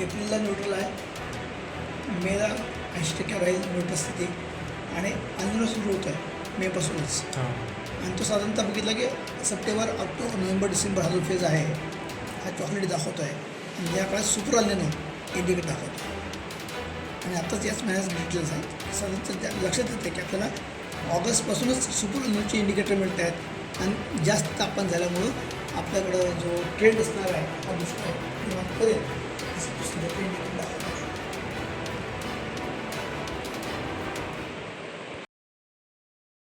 एप्रिलला न्यूट्रल आहे, मेला 80% राहील न्यूट्रल स्थिती आणि अल्निनो सुरू होत आहे मेपासूनच. आणि तो साधारणतः बघितला की सप्टेंबर, ऑक्टोबर, नोव्हेंबर, डिसेंबर हा जो फेज आहे हा चॉकलेट दाखवतो आहे आणि या काळात सुपर अल्निनो इंडिकेट दाखवतो. आणि आत्ताच याच महिन्यात डिटेल्स आहेत. साधारणतः लक्षात येते की आपल्याला ऑगस्टपासूनच सुपर अल्निनोचे इंडिकेटर मिळत आहेत आणि जास्त तापमान झाल्यामुळं आपल्याकडं जो ट्रेंड असणार आहे हा दुष्काळ निर्माण करेल असं पुस्तकाचे इंडिकेटर दाखवतो.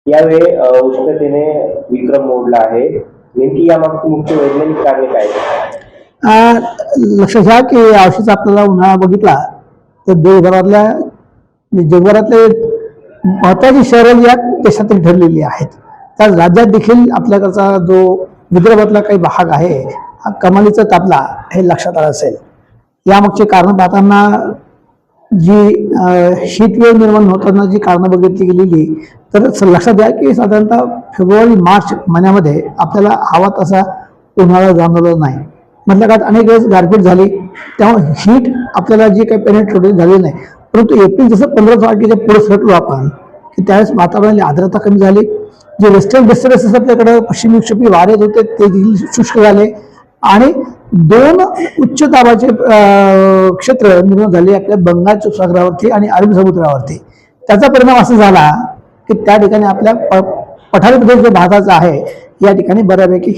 यावेळी उष्णतेने विक्रम मोडला आहे. नेमकी यामागची मुख्य वैज्ञानिक कारणे काय आहेत? लक्षात घ्या की औषध आपल्याला उन्हाळा बघितला तर देशभरातल्या जगभरातले महत्वाची शहरं या देशातील ठरलेली आहेत. त्या राज्यात देखील आपल्याकडचा जो विदर्भातला काही भाग आहे हा कमालीचा तापला हे लक्षात आलं असेल. यामागचे कारण पाहताना जी शीतवेळ निर्माण होताना जी कारणं बघितली गेलेली तर लक्षात द्या की साधारणतः फेब्रुवारी मार्च महिन्यामध्ये आपल्याला हवा तसा उन्हाळा जाणवला नाही. म्हटलं का अनेक वेळेस गारपीट झाली त्यामुळे हीट आपल्याला जी काही पेनेट्रेट झाली नाही. परंतु एप्रिल जसं 15 तारखेच्या पुढे सरकलो आपण की त्यावेळेस वातावरणाची आर्द्रता कमी झाली. जे वेस्टर्न डिस्टर्बन्सेस आपल्याकडे पश्चिम विक्षोभी वारे होते ते देखील शुष्क झाले आणि 2 उच्च दाबाचे क्षेत्र निर्माण झाले आपल्या बंगालच्या उपसागरावरती आणि अरबी समुद्रावरती. त्याचा परिणाम असा झाला की त्या ठिकाणी आपल्या पठारी प्रदेश जो भागाचा आहे या ठिकाणी बऱ्यापैकी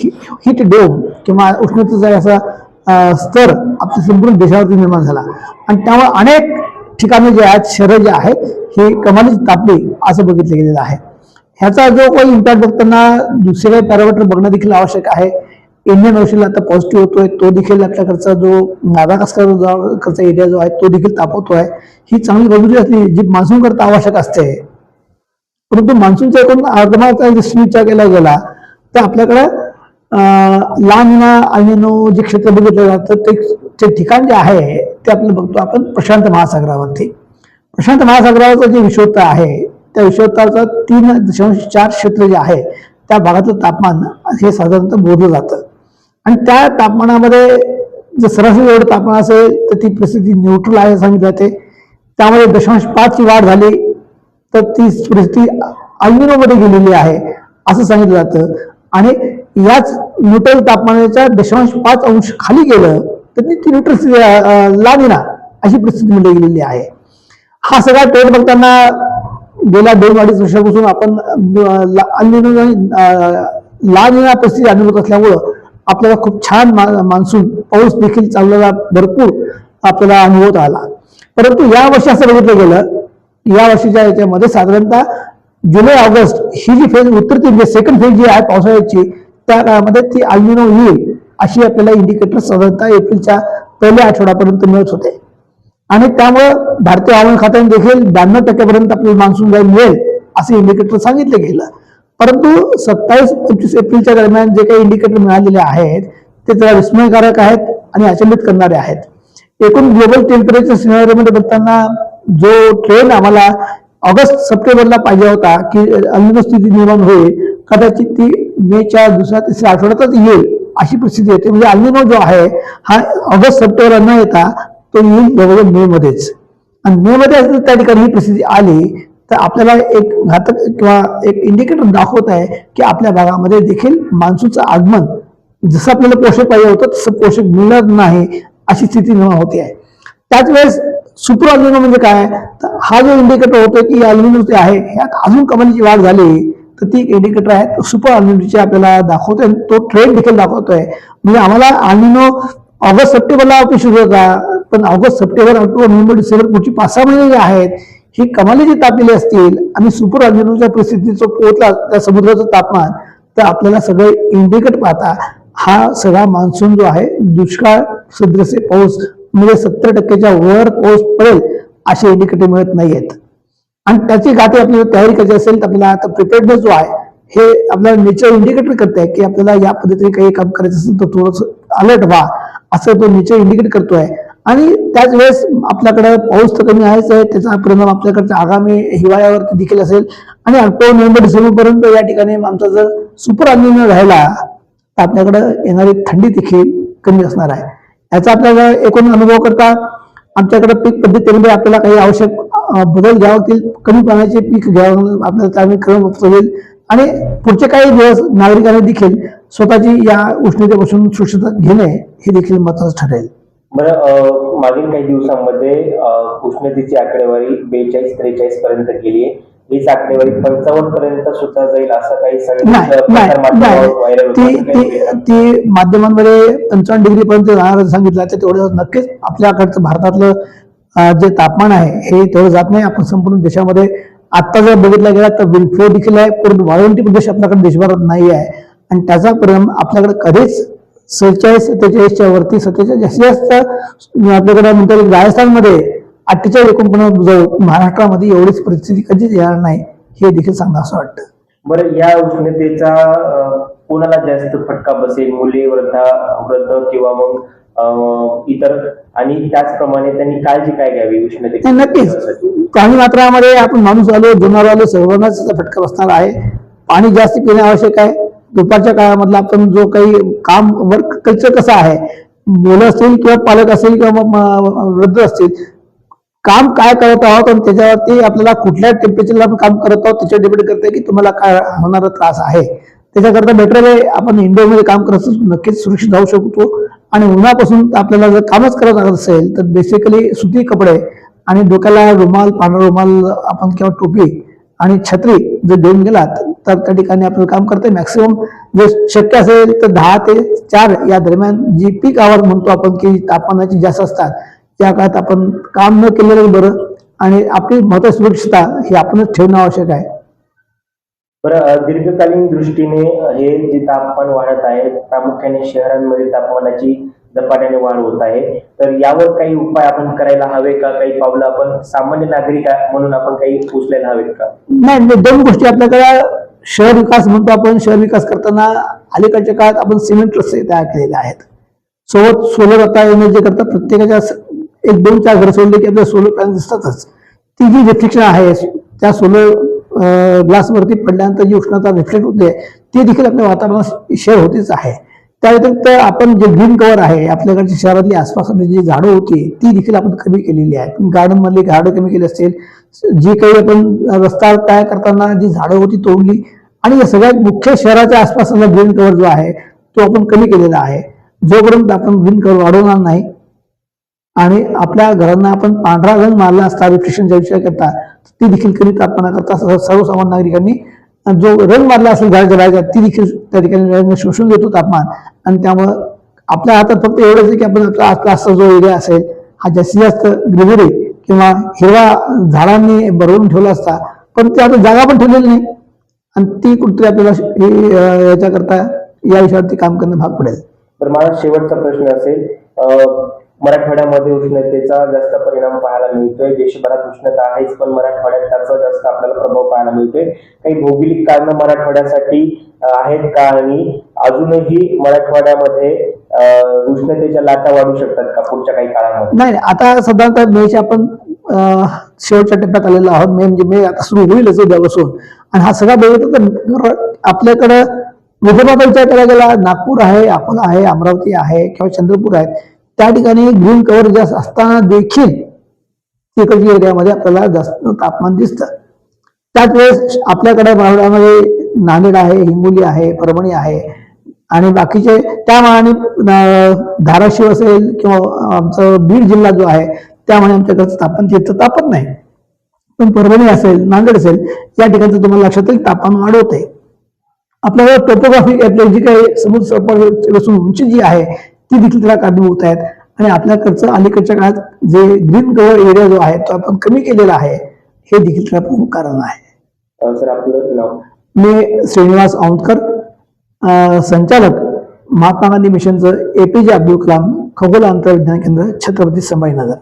हीट डोम किंवा उष्णतेचा असा स्तर आपल्या संपूर्ण देशावरती निर्माण झाला आणि त्यामुळे अनेक ठिकाणी जे आहेत शहरं जे आहेत ही कमालीची तापली असं बघितलं गेलेलं आहे. ह्याचा जो काही इम्पॅक्ट बघताना दुसरे काही पॅरामीटर बघणं देखील आवश्यक आहे. इंडियन ओशनला आता पॉझिटिव्ह होतोय, तो देखील आपल्याकडचा जो मादागास्करचा एरिया जो आहे तो देखील तापवतोय. ही चांगली बाजू असली जी मान्सून करता आवश्यक असते. परंतु मान्सूनच्या एकूण आगमनाचा जर विचार केला गेला तर आपल्याकडे ला निना अल्निनो जे क्षेत्र बघितलं जातं ते ठिकाण जे आहे ते आपल्याला बघतो आपण प्रशांत महासागरावरती. प्रशांत महासागरावरचं जे विषुवत्ता आहे त्या विषुवत्ताचं 3.4 क्षेत्र जे आहे त्या भागातलं तापमान हे साधारणतः मोजलं जातं आणि त्या तापमानामध्ये जर सरासरी एवढं तापमान असेल तर ती परिस्थिती न्यूट्रल आहे सांगितलं जाते. त्यामध्ये 0.5 ची वाढ झाली तर ती परिस्थिती अल्निनोमध्ये गेलेली आहे असं सांगितलं जातं आणि याच न्यूट्रल तापमानाच्या 0.5 अंश खाली गेलं तर ती न्यूट्रल ला निना अशी परिस्थिती मध्ये गेलेली आहे. हा सगळा ट्रेंड बघताना गेल्या 2-2.5 वर्षापासून आपण अल्निनो ला निना परिस्थिती अनुभवत असल्यामुळं आपल्याला खूप छान मान्सून पाऊस देखील चाललेला भरपूर आपल्याला अनुभवत आला. परंतु या वर्षी असं बघितलं गेलं या वर्षीच्या याच्यामध्ये साधारणतः जुलै ऑगस्ट ही जी फेज उतरते म्हणजे सेकंड फेज जी आहे पावसाळ्याची त्या काळामध्ये ती अल्निनो येईल अशी आपल्याला इंडिकेटर साधारणतः एप्रिलच्या पहिल्या आठवड्यापर्यंत मिळत होते आणि त्यामुळं भारतीय हवामान खात्याने देखील 92% आपल्याला मान्सून मिळेल असे इंडिकेटर सांगितलं गेलं. परंतु 27-25 एप्रिलच्या दरम्यान जे काही इंडिकेटर मिळालेले आहेत ते जरा विस्मयकारक आहेत आणि अचंबित करणारे आहेत. एकूण ग्लोबल टेम्परेचर सिनारिओमध्ये बघताना जो ट्रेंड आम्हाला ऑगस्ट सप्टेंबरला पाहिजे होता की अल्निनो स्थिती निर्माण होईल कदाचित ती मेच्या 2-3 आठवड्यातच येईल अशी परिस्थिती येते. म्हणजे अल्निनो जो आहे हा ऑगस्ट सप्टेंबरला न येता तो येईल जवळजवळ मे मध्येच आणि मे मध्ये त्या ठिकाणी ही परिस्थिती आली तर आपल्याला एक घातक किंवा एक इंडिकेटर दाखवत आहे की आपल्या भागामध्ये देखील मान्सूनचं आगमन जसं आपल्याला पोषक पाहिजे होतं तसं पोषक मिळत नाही अशी स्थिती निर्माण होते आहे. त्याच वेळेस सुपर अल्निनो म्हणजे काय तर हा जो इंडिकेटर होतो की अल्निनो जे आहे ह्यात अजून कमालीची वाढ झाली तर ती एक इंडिकेटर आहे सुपर अल्निनोची आपल्याला दाखवतोय. तो ट्रेंड देखील दाखवतोय. म्हणजे आम्हाला अल्निनो ऑगस्ट सप्टेंबरला अपेक्षित होता पण August September October November December पुढची 5-6 महिने जे आहेत ही कमालीची तापलेली असतील आणि सुपर अल्निनोच्या परिस्थितीचं पोहोचला त्या समुद्राचं तापमान तर आपल्याला सगळे इंडिकेट पाहता हा सगळा मान्सून जो आहे दुष्काळ सदृश पाऊस म्हणजे 70% वर पाऊस पडेल असे इंडिकेटर मिळत नाहीयेत आणि त्याची गाठी आपल्याला तयारी करायची असेल तर आपल्याला आता प्रिपेअर्डनेस जो आहे हे आपल्याला नेचर इंडिकेटर करते की आपल्याला या पद्धतीने काही काम करायचं असेल तर थोडंसं अलर्ट व्हा असं तो नेचर इंडिकेट करतोय. आणि त्याच वेळेस आपल्याकडे पाऊस तर कमी आहेच आहे त्याचा परिणाम आपल्याकडच्या आगामी हिवाळ्यावरती देखील असेल आणि ऑक्टोबर नोव्हेंबर डिसेंबर पर्यंत या ठिकाणी आमचा जर सुपर अल्निनो राहिला तर आपल्याकडे येणारी थंडी देखील कमी असणार आहे. याचा आपल्याला एकूण अनुभव करता आमच्याकडे पीक पद्धतीमध्ये आपल्याला काही आवश्यक बदल घ्यावे लागतील, कमी पाण्याचे पीक घ्यावं आपल्याला त्यामुळे क्रम होईल आणि पुढचे काही दिवस नागरिकांनी देखील स्वतःची या उष्णतेपासून सुरक्षितता घेणे हे देखील महत्वाचं ठरेल. बरं, मागील काही दिवसांमध्ये उष्णतेची आकडेवारी 42-43 पर्यंत गेली आहे. हीच आकडेवारी 55 पर्यंत सुद्धा जाईल असं काही व्हायरल ती माध्यमांमध्ये 55 डिग्री पर्यंत जाणार सांगितलं तर तेवढं नक्कीच आपल्याकडचं भारतातलं जे तापमान आहे हे तेवढं जात नाही. आपण संपूर्ण देशामध्ये आता जर बघितलं गेला तर विंड देखील आहे, पूर्ण वाळवंटी प्रदेश आपल्याकडे देशभरात नाही आहे आणि त्याचा परिणाम आपल्याकडे कधीच 47-47च्या वरती 47 जास्तीत जास्त आपल्याकडे म्हणतात राजस्थानमध्ये 48-49 जाऊ, महाराष्ट्रामध्ये एवढीच परिस्थिती कधीच येणार नाही हे देखील सांगणं असं वाटतं. बरं, या उष्णतेचा कोणाला जास्त फटका बसेल? मुले, वृद्ध किंवा मग इतर, आणि त्याचप्रमाणे त्यांनी काळजी काय घ्यावी उष्णतेची? नक्कीच प्राणी मात्रामध्ये आपण माणूस आलो, जनावर आलो, सर्वांनाच त्याचा फटका बसणार आहे. पाणी जास्त पिणे आवश्यक आहे. दुपारच्या काळामधला आपण जो काही काम वर्क कल्चर कसं आहे, मुलं असतील किंवा पालक असतील किंवा वृद्ध असतील, काम काय करत आहोत आणि त्याच्यावरती आपल्याला कुठल्या टेम्परेचरला आपण काम करत आहोत त्याच्यावर डिपेंड करते की तुम्हाला काय होणारा त्रास आहे. त्याच्याकरता बेटर आहे आपण इंडोरमध्ये काम करत असतो नक्कीच सुरक्षित राहू शकतो. आणि उन्हापासून आपल्याला जर कामच करत असेल तर बेसिकली सुती कपडे आणि डोक्याला रुमाल, पांढरा रुमाल आपण किंवा टोपी आणि छत्री जर देऊन गेलात तर त्या ठिकाणी आपलं काम करते. मॅक्सिमम जर शक्य असेल तर 10 ते 4 या दरम्यान जी पीक आवर म्हणतो आपण की तापमानाची जास्त असतात त्या काळात आपण काम न केलेलं बरं आणि आपली महत्वाची सुरक्षितता ही आपणच ठेवणं आवश्यक आहे. बरं, दीर्घकालीन दृष्टीने हे जे तापमान वाढत आहे प्रामुख्याने शहरांमध्ये तापमानाची झपाट्याने वाढ होत आहे, तर यावर काही उपाय आपण करायला हवे का? काही पावलं आपण सामान्य नागरिक म्हणून आपण काही उचलायला हवेत का? नाही, 2 गोष्टी आपल्याकडे शहर विकास म्हणतो आपण. शहर विकास करताना अलीकडच्या काळात आपण सिमेंट रस्ते तयार केलेले आहेत. सोबत सोलर आता एनर्जी करता प्रत्येकाच्या 1-2-4 घर सोडले की आपल्याला सोलर पॅनल दिसतातच. ती जी रिफ्लेक्शन आहे त्या सोलर ग्लासवरती पडल्यानंतर जी उष्णता रिफ्लेक्ट होते ती देखील आपल्या वातावरणात शेअर होतीच आहे. त्या व्यतिरिक्त आपण जे ग्रीन कव्हर आहे आपल्याकडची शहरातली आसपास जी झाडं होती ती देखील आपण कमी केलेली आहे. गार्डन मधली झाडं कमी केली असतील, जी काही आपण रस्ता तयार करताना जी झाडं होती तोडली आणि या सगळ्यात मुख्य शहराच्या आसपासचा ग्रीन कव्हर जो आहे तो आपण कमी केलेला आहे. जोपर्यंत आपण ग्रीन कव्हर वाढवणार नाही आणि आपल्या घरांना आपण पांढरा रंग मारला असता रिफ्लेक्शनच्या विचार करता ती देखील कमी तापमानाकरता सर्वसामान्य नागरिकांनी जो रंग मारला असेल घराच्या बाहेर ती देखील त्या ठिकाणी शोषून घेतो तापमान. आणि त्यामुळं आपल्या हातात फक्त एवढंच आहे की आपण आपला आसपासचा जो एरिया असेल हा जास्तीत जास्त ग्रीनरी किंवा हिरवा झाडांनी भरवून ठेवला असता, पण ते आता जागा पण ठेवलेली नाही आणि ती कुठेतरी आपल्याला याच्याकरता या विषयावरती काम करणं भाग पडेल. तर माझा शेवटचा प्रश्न असेल, मराठवाड्यामध्ये उष्णतेचा जास्त परिणाम पाहायला मिळतोय. देशभरात उष्णता आहेच पण मराठवाड्यात त्याचा जास्त आपल्याला प्रभाव पाहायला मिळतोय. काही भौगोलिक कारणं मराठवाड्यासाठी आहेत का? आणि अजूनही मराठवाड्यामध्ये उष्णतेच्या लाटा वाढू शकतात का पुढच्या काही काळामध्ये? नाही, आता साधारणतः मेच्या आपण शेवटच्या टप्प्यात आलेलो आहोत. मे आता सुरू होईलच उद्यापासून. आणि हा सगळा बघितलं तर आपल्याकडं विदर्भाचा विचार करायला गेला, नागपूर आहे, अकोला आहे, अमरावती आहे किंवा चंद्रपूर आहे, त्या ठिकाणी ग्रीन कव्हर जास्त असताना देखील तिकडच्या एरियामध्ये आपल्याला जास्त तापमान दिसतं. त्याच वेळेस आपल्याकडे मराठवाड्यामध्ये नांदेड आहे, हिंगोली आहे, परभणी आहे आणि बाकीचे त्या मानाने धाराशिव असेल किंवा आमचं बीड जिल्हा जो आहे त्यामुळे आमच्याकडचं तापमान तिथं तापत नाही. पण परभणी असेल, नांदेड असेल या ठिकाणचं तुम्हाला लक्षात येईल तापमान वाढवते. आपल्याला टोपोग्राफी जी काही समुद्र सपाटीपासून उंची जी आहे ती देखील त्याला कारणीभूत आहेत. आणि आपल्याकडचं अलीकडच्या काळात जे ग्रीन कव्हर एरिया जो आहे तो आपण कमी केलेला आहे हे देखील त्याला प्रमुख कारण आहे. सर, आपलं नाव? मी श्रीनिवास औंधकर, संचालक महात्मा गांधी मिशनचं APJ अब्दुल कलाम खगोल अंतर्विज्ञान केंद्र, छत्रपती संभाजीनगर.